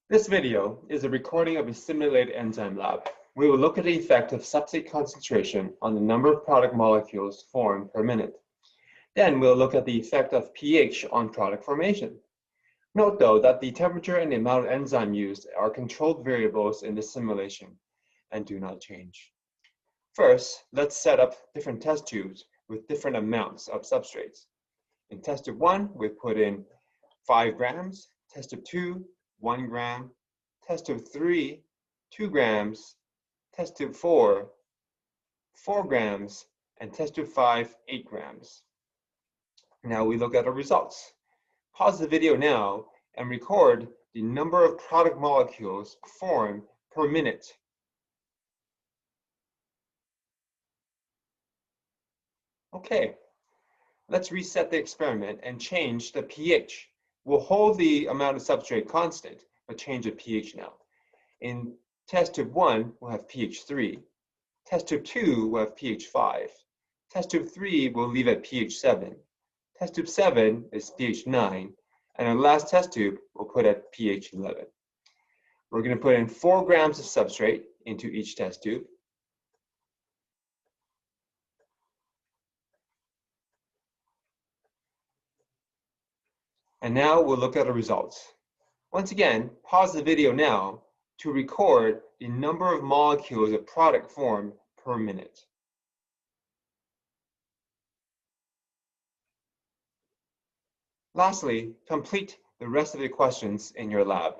This video is a recording of a simulated enzyme lab. We will look at the effect of substrate concentration on the number of product molecules formed per minute. Then we'll look at the effect of pH on product formation. Note though that the temperature and the amount of enzyme used are controlled variables in this simulation and do not change. First, let's set up different test tubes with different amounts of substrates. In test tube 1, we put in 5 grams, test tube 2, 1 gram, test tube 3, 2 grams, test tube 4, 4 grams, and test tube 5, 8 grams. Now we look at our results. Pause the video now and record the number of product molecules formed per minute. Okay, let's reset the experiment and change the pH. We'll hold the amount of substrate constant, but change the pH now. In test tube 1, we'll have pH 3. Test tube 2, we'll have pH 5. Test tube 3, we'll leave at pH 7. Test tube 7 is pH 9. And our last test tube, we'll put at pH 11. We're going to put in 4 grams of substrate into each test tube. And now we'll look at the results. Once again, pause the video now to record the number of molecules of product formed per minute. Lastly, complete the rest of the questions in your lab.